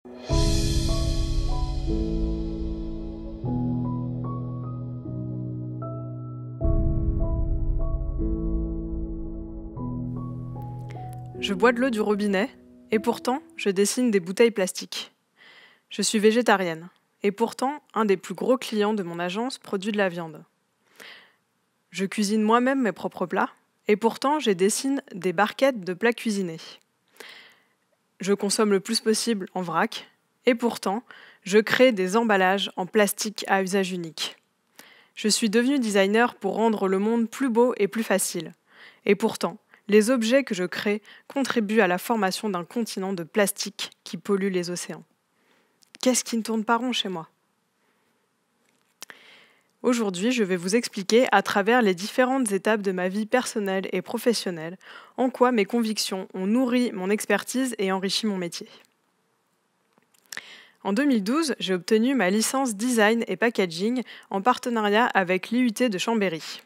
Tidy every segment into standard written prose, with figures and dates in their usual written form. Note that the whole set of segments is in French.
Je bois de l'eau du robinet et pourtant je dessine des bouteilles plastiques. Je suis végétarienne et pourtant un des plus gros clients de mon agence produit de la viande. Je cuisine moi-même mes propres plats et pourtant je dessine des barquettes de plats cuisinés. Je consomme le plus possible en vrac et pourtant je crée des emballages en plastique à usage unique. Je suis devenue designer pour rendre le monde plus beau et plus facile. Et pourtant, les objets que je crée contribuent à la formation d'un continent de plastique qui pollue les océans. Qu'est-ce qui ne tourne pas rond chez moi ? Aujourd'hui, je vais vous expliquer à travers les différentes étapes de ma vie personnelle et professionnelle en quoi mes convictions ont nourri mon expertise et enrichi mon métier. En 2012, j'ai obtenu ma licence Design et Packaging en partenariat avec l'IUT de Chambéry.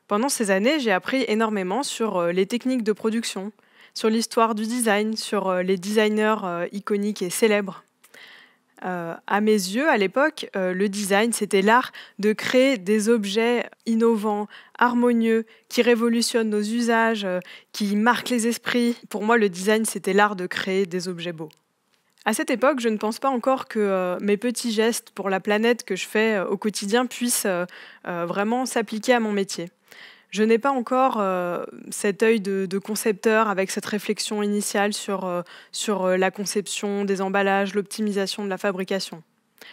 Pendant ces années, j'ai appris énormément sur les techniques de production, sur l'histoire du design, sur les designers iconiques et célèbres. À mes yeux, à l'époque, le design, c'était l'art de créer des objets innovants, harmonieux, qui révolutionnent nos usages, qui marquent les esprits. Pour moi, le design, c'était l'art de créer des objets beaux. À cette époque, je ne pense pas encore que mes petits gestes pour la planète que je fais au quotidien puissent vraiment s'appliquer à mon métier. Je n'ai pas encore cet œil de concepteur avec cette réflexion initiale sur la conception des emballages, l'optimisation de la fabrication.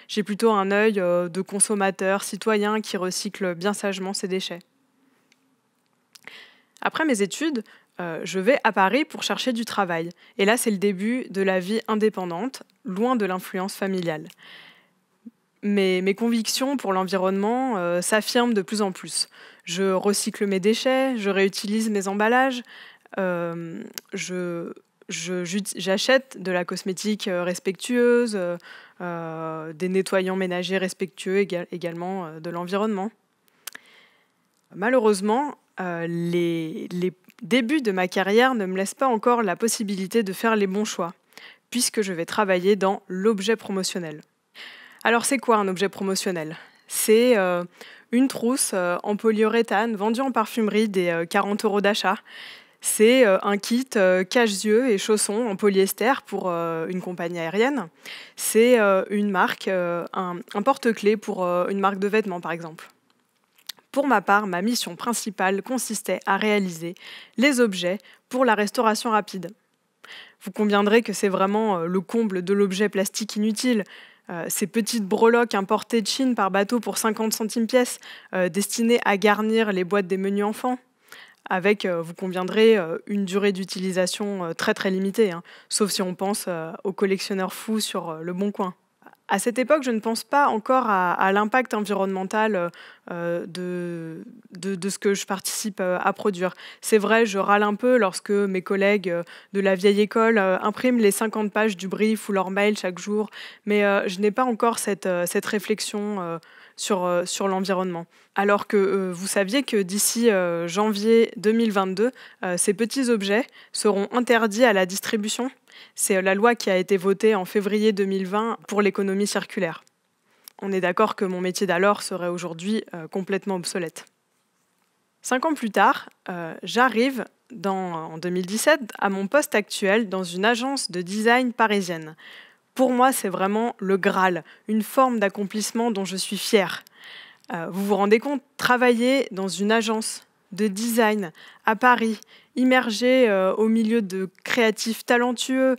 J'ai plutôt un œil de consommateur, citoyen qui recycle bien sagement ses déchets. Après mes études, je vais à Paris pour chercher du travail. Et là, c'est le début de la vie indépendante, loin de l'influence familiale. Mes convictions pour l'environnement s'affirment de plus en plus. Je recycle mes déchets, je réutilise mes emballages, j'achète de la cosmétique respectueuse, des nettoyants ménagers respectueux également de l'environnement. Malheureusement, les débuts de ma carrière ne me laissent pas encore la possibilité de faire les bons choix, puisque je vais travailler dans l'objet promotionnel. Alors c'est quoi un objet promotionnel ? C'est une trousse en polyuréthane vendue en parfumerie des 40 € d'achat. C'est un kit cache-yeux et chaussons en polyester pour une compagnie aérienne. C'est une marque, un porte-clés pour une marque de vêtements par exemple. Pour ma part, ma mission principale consistait à réaliser les objets pour la restauration rapide. Vous conviendrez que c'est vraiment le comble de l'objet plastique inutile. Ces petites breloques importées de Chine par bateau pour 50 centimes pièce, destinées à garnir les boîtes des menus enfants, avec, vous conviendrez, une durée d'utilisation très très limitée, sauf si on pense aux collectionneurs fous sur Le Bon Coin. À cette époque, je ne pense pas encore à l'impact environnemental de ce que je participe à produire. C'est vrai, je râle un peu lorsque mes collègues de la vieille école impriment les 50 pages du brief ou leur mail chaque jour, mais je n'ai pas encore cette réflexion sur l'environnement. Alors que vous saviez que d'ici janvier 2022, ces petits objets seront interdits à la distribution. C'est la loi qui a été votée en février 2020 pour l'économie circulaire. On est d'accord que mon métier d'alors serait aujourd'hui complètement obsolète. 5 ans plus tard, j'arrive en 2017 à mon poste actuel dans une agence de design parisienne. Pour moi, c'est vraiment le Graal, une forme d'accomplissement dont je suis fière. Vous vous rendez compte, travailler dans une agence de design à Paris, immergé au milieu de créatifs talentueux,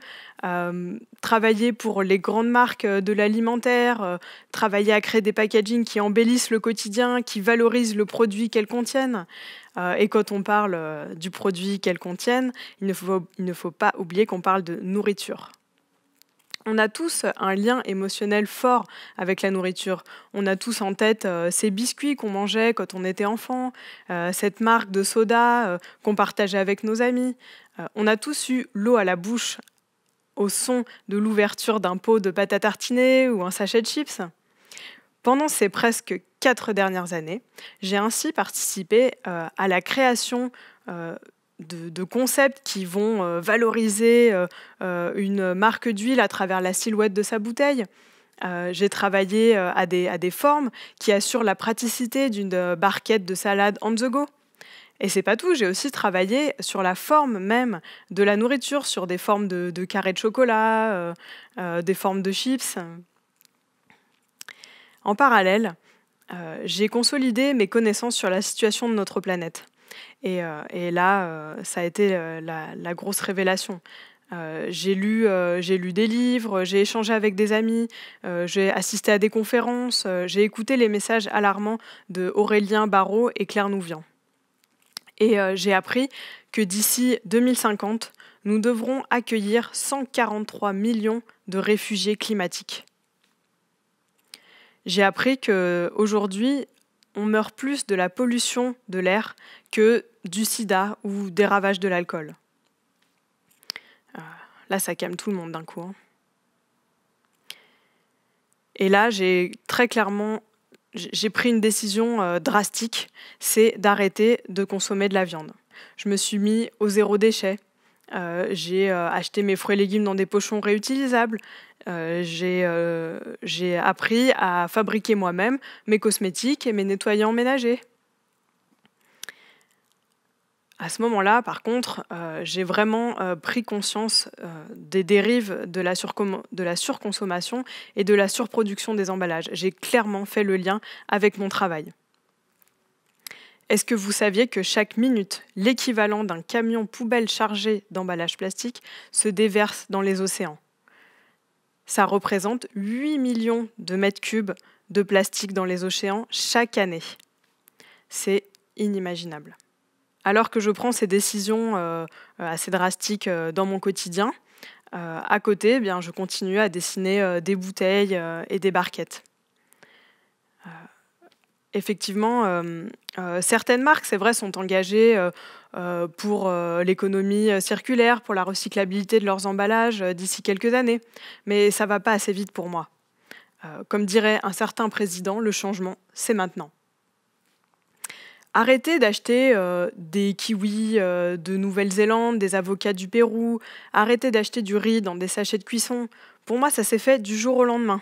travailler pour les grandes marques de l'alimentaire, travailler à créer des packagings qui embellissent le quotidien, qui valorisent le produit qu'elles contiennent. Et quand on parle du produit qu'elles contiennent, il ne faut pas oublier qu'on parle de nourriture. On a tous un lien émotionnel fort avec la nourriture. On a tous en tête ces biscuits qu'on mangeait quand on était enfant, cette marque de soda qu'on partageait avec nos amis. On a tous eu l'eau à la bouche au son de l'ouverture d'un pot de pâte à tartiner ou un sachet de chips. Pendant ces presque 4 dernières années, j'ai ainsi participé à la création de concepts qui vont valoriser une marque d'huile à travers la silhouette de sa bouteille. J'ai travaillé à des formes qui assurent la praticité d'une barquette de salade on the go. Et c'est pas tout, j'ai aussi travaillé sur la forme même de la nourriture, sur des formes de carrés de chocolat, des formes de chips. En parallèle, j'ai consolidé mes connaissances sur la situation de notre planète. Et là, ça a été la grosse révélation. J'ai lu des livres, j'ai échangé avec des amis, j'ai assisté à des conférences, j'ai écouté les messages alarmants de Aurélien Barraud et Claire Nouvian. Et j'ai appris que d'ici 2050, nous devrons accueillir 143 millions de réfugiés climatiques. J'ai appris qu'aujourd'hui, on meurt plus de la pollution de l'air que du sida ou des ravages de l'alcool. Là, ça calme tout le monde d'un coup. Hein. Et là, j'ai pris une décision drastique, c'est d'arrêter de consommer de la viande. Je me suis mis au zéro déchet. J'ai acheté mes fruits et légumes dans des pochons réutilisables. J'ai appris à fabriquer moi-même mes cosmétiques et mes nettoyants ménagers. À ce moment-là, par contre, j'ai vraiment pris conscience des dérives de la surconsommation et de la surproduction des emballages. J'ai clairement fait le lien avec mon travail. Est-ce que vous saviez que chaque minute, l'équivalent d'un camion poubelle chargé d'emballages plastiques se déverse dans les océans? Ça représente 8 millions de mètres cubes de plastique dans les océans chaque année. C'est inimaginable. Alors que je prends ces décisions assez drastiques dans mon quotidien, à côté, je continue à dessiner des bouteilles et des barquettes. Effectivement, certaines marques, c'est vrai, sont engagées pour l'économie circulaire, pour la recyclabilité de leurs emballages d'ici quelques années. Mais ça ne va pas assez vite pour moi. Comme dirait un certain président, le changement, c'est maintenant. Arrêtez d'acheter des kiwis de Nouvelle-Zélande, des avocats du Pérou. Arrêtez d'acheter du riz dans des sachets de cuisson. Pour moi, ça s'est fait du jour au lendemain.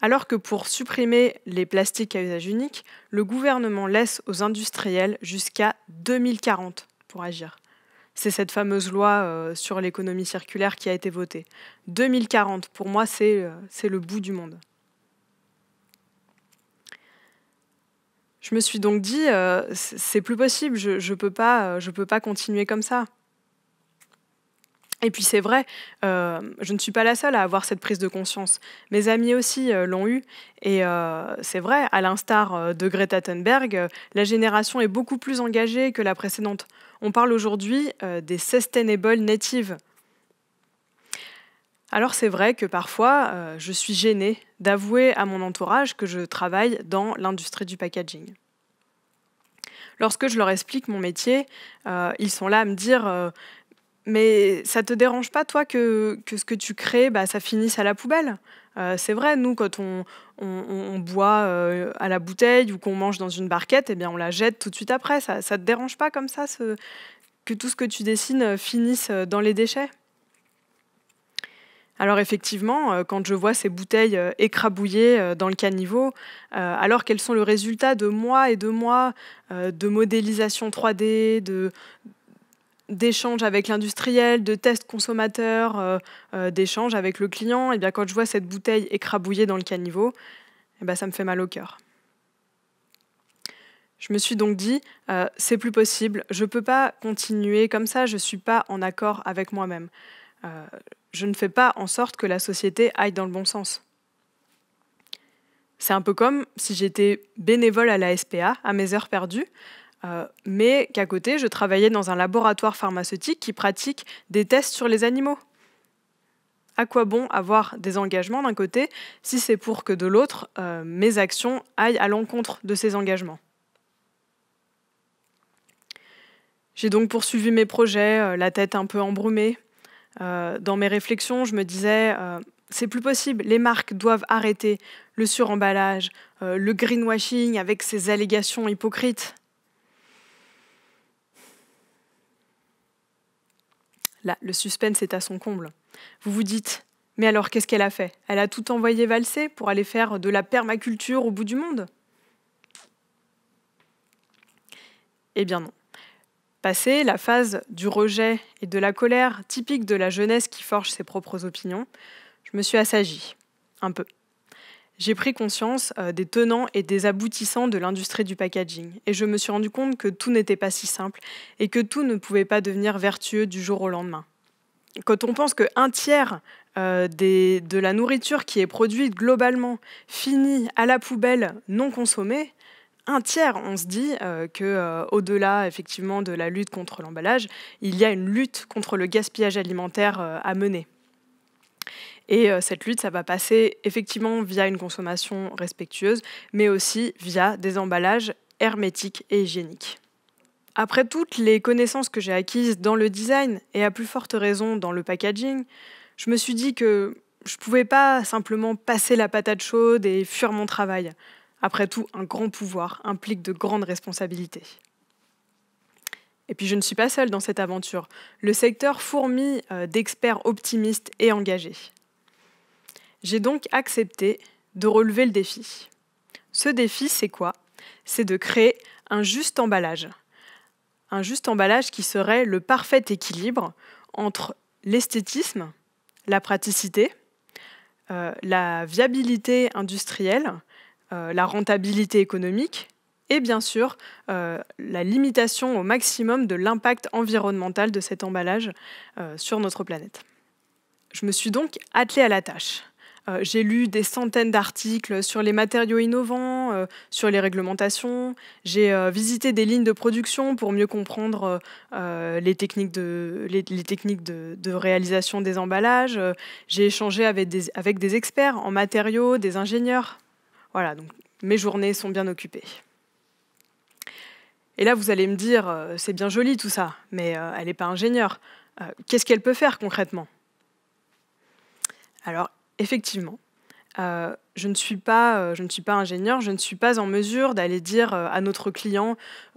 Alors que pour supprimer les plastiques à usage unique, le gouvernement laisse aux industriels jusqu'à 2040 pour agir. C'est cette fameuse loi sur l'économie circulaire qui a été votée. 2040, pour moi, c'est le bout du monde. Je me suis donc dit, c'est plus possible, je peux pas continuer comme ça. Et puis c'est vrai, je ne suis pas la seule à avoir cette prise de conscience. Mes amis aussi l'ont eu. Et c'est vrai, à l'instar de Greta Thunberg, la génération est beaucoup plus engagée que la précédente. On parle aujourd'hui des Sustainable Natives. Alors c'est vrai que parfois, je suis gênée d'avouer à mon entourage que je travaille dans l'industrie du packaging. Lorsque je leur explique mon métier, ils sont là à me dire mais ça te dérange pas, toi, que ce que tu crées, ça finisse à la poubelle? C'est vrai, nous, quand on boit à la bouteille ou qu'on mange dans une barquette, on la jette tout de suite après. Ça te dérange pas comme ça, que tout ce que tu dessines finisse dans les déchets? Alors effectivement, quand je vois ces bouteilles écrabouillées dans le caniveau, alors qu'elles sont le résultat de mois et de mois de modélisation 3D, d'échanges avec l'industriel, de tests consommateurs, d'échanges avec le client, et bien quand je vois cette bouteille écrabouillée dans le caniveau, ça me fait mal au cœur. Je me suis donc dit, c'est plus possible, je ne peux pas continuer comme ça, je ne suis pas en accord avec moi-même. Je ne fais pas en sorte que la société aille dans le bon sens. C'est un peu comme si j'étais bénévole à la SPA, à mes heures perdues, mais qu'à côté, je travaillais dans un laboratoire pharmaceutique qui pratique des tests sur les animaux. À quoi bon avoir des engagements d'un côté si c'est pour que de l'autre, mes actions aillent à l'encontre de ces engagements? J'ai donc poursuivi mes projets, la tête un peu embrumée. Dans mes réflexions, je me disais, c'est plus possible, les marques doivent arrêter le suremballage, le greenwashing avec ses allégations hypocrites. Là, le suspense est à son comble. Vous vous dites, mais alors qu'est-ce qu'elle a fait? Elle a tout envoyé valser pour aller faire de la permaculture au bout du monde? Eh bien non. Passée la phase du rejet et de la colère typique de la jeunesse qui forge ses propres opinions, je me suis assagie, un peu. J'ai pris conscience des tenants et des aboutissants de l'industrie du packaging et je me suis rendu compte que tout n'était pas si simple et que tout ne pouvait pas devenir vertueux du jour au lendemain. Quand on pense qu'un tiers de la nourriture qui est produite globalement finit à la poubelle non consommée, un tiers, on se dit qu'au-delà effectivement de la lutte contre l'emballage, il y a une lutte contre le gaspillage alimentaire à mener. Et cette lutte, ça va passer effectivement via une consommation respectueuse, mais aussi via des emballages hermétiques et hygiéniques. Après toutes les connaissances que j'ai acquises dans le design, et à plus forte raison dans le packaging, je me suis dit que je ne pouvais pas simplement passer la patate chaude et fuir mon travail. Après tout, un grand pouvoir implique de grandes responsabilités. Et puis je ne suis pas seule dans cette aventure. Le secteur fourmille d'experts optimistes et engagés. J'ai donc accepté de relever le défi. Ce défi, c'est quoi? C'est de créer un juste emballage. Un juste emballage qui serait le parfait équilibre entre l'esthétisme, la praticité, la viabilité industrielle, la rentabilité économique et bien sûr la limitation au maximum de l'impact environnemental de cet emballage sur notre planète. Je me suis donc attelée à la tâche. J'ai lu des centaines d'articles sur les matériaux innovants, sur les réglementations. J'ai visité des lignes de production pour mieux comprendre les techniques de réalisation des emballages. J'ai échangé avec des experts en matériaux, des ingénieurs. Voilà, donc mes journées sont bien occupées. Et là, vous allez me dire, c'est bien joli tout ça, mais elle n'est pas ingénieure. Qu'est-ce qu'elle peut faire concrètement? Alors, effectivement, je ne suis pas ingénieure, je ne suis pas en mesure d'aller dire à notre client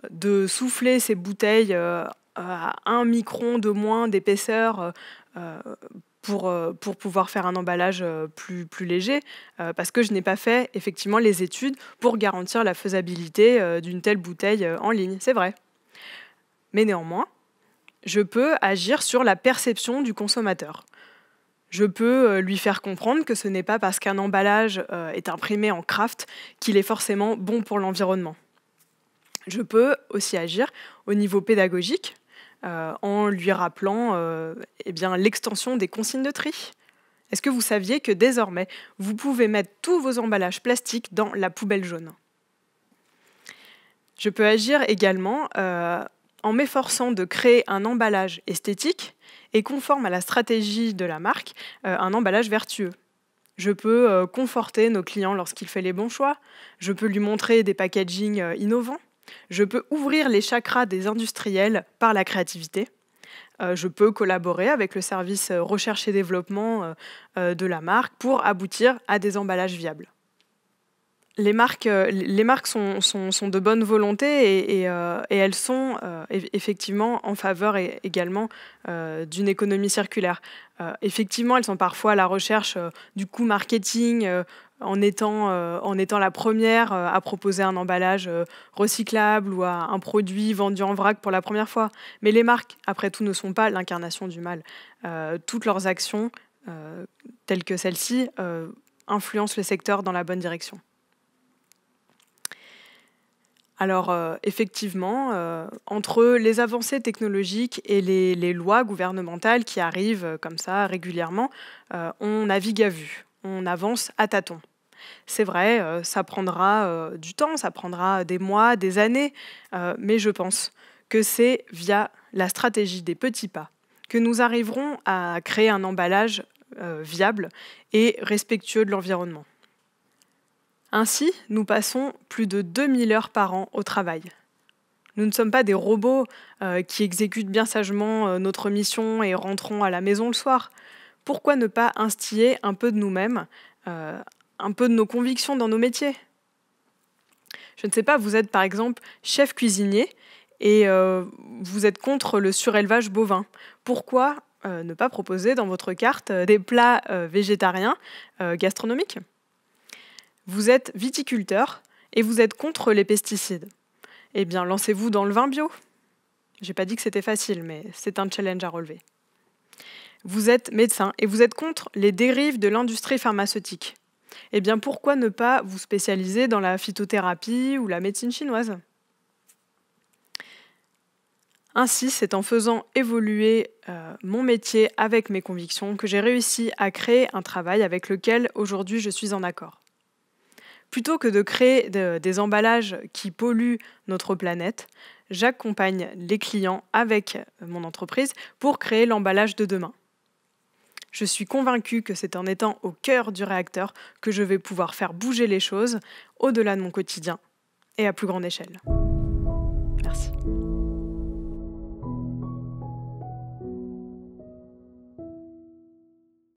de souffler ses bouteilles à 1 micron de moins d'épaisseur pour pouvoir faire un emballage plus léger, parce que je n'ai pas fait effectivement les études pour garantir la faisabilité d'une telle bouteille en ligne, c'est vrai. Mais néanmoins, je peux agir sur la perception du consommateur. Je peux lui faire comprendre que ce n'est pas parce qu'un emballage est imprimé en craft qu'il est forcément bon pour l'environnement. Je peux aussi agir au niveau pédagogique en lui rappelant l'extension des consignes de tri. Est-ce que vous saviez que désormais, vous pouvez mettre tous vos emballages plastiques dans la poubelle jaune? Je peux agir également en m'efforçant de créer un emballage esthétique et conforme à la stratégie de la marque, un emballage vertueux. Je peux conforter nos clients lorsqu'il fait les bons choix. Je peux lui montrer des packagings innovants. Je peux ouvrir les chakras des industriels par la créativité. Je peux collaborer avec le service recherche et développement de la marque pour aboutir à des emballages viables. Les marques sont de bonne volonté et elles sont effectivement en faveur également d'une économie circulaire. Effectivement, elles sont parfois à la recherche du coût marketing en étant la première à proposer un emballage recyclable ou un produit vendu en vrac pour la première fois. Mais les marques, après tout, ne sont pas l'incarnation du mal. Toutes leurs actions, telles que celle-ci, influencent le secteur dans la bonne direction. Alors, effectivement, entre les avancées technologiques et les lois gouvernementales qui arrivent comme ça régulièrement, on navigue à vue, on avance à tâtons. C'est vrai, ça prendra du temps, ça prendra des mois, des années, mais je pense que c'est via la stratégie des petits pas que nous arriverons à créer un emballage viable et respectueux de l'environnement. Ainsi, nous passons plus de 2000 heures par an au travail. Nous ne sommes pas des robots qui exécutent bien sagement notre mission et rentrons à la maison le soir. Pourquoi ne pas instiller un peu de nous-mêmes, un peu de nos convictions dans nos métiers? Je ne sais pas, vous êtes par exemple chef cuisinier et vous êtes contre le surélevage bovin. Pourquoi ne pas proposer dans votre carte des plats végétariens gastronomiques? Vous êtes viticulteur et vous êtes contre les pesticides. Eh bien, lancez-vous dans le vin bio. J'ai pas dit que c'était facile, mais c'est un challenge à relever. Vous êtes médecin et vous êtes contre les dérives de l'industrie pharmaceutique. Eh bien, pourquoi ne pas vous spécialiser dans la phytothérapie ou la médecine chinoise? Ainsi, c'est en faisant évoluer mon métier avec mes convictions que j'ai réussi à créer un travail avec lequel aujourd'hui je suis en accord. Plutôt que de créer des emballages qui polluent notre planète, j'accompagne les clients avec mon entreprise pour créer l'emballage de demain. Je suis convaincue que c'est en étant au cœur du réacteur que je vais pouvoir faire bouger les choses au-delà de mon quotidien et à plus grande échelle. Merci.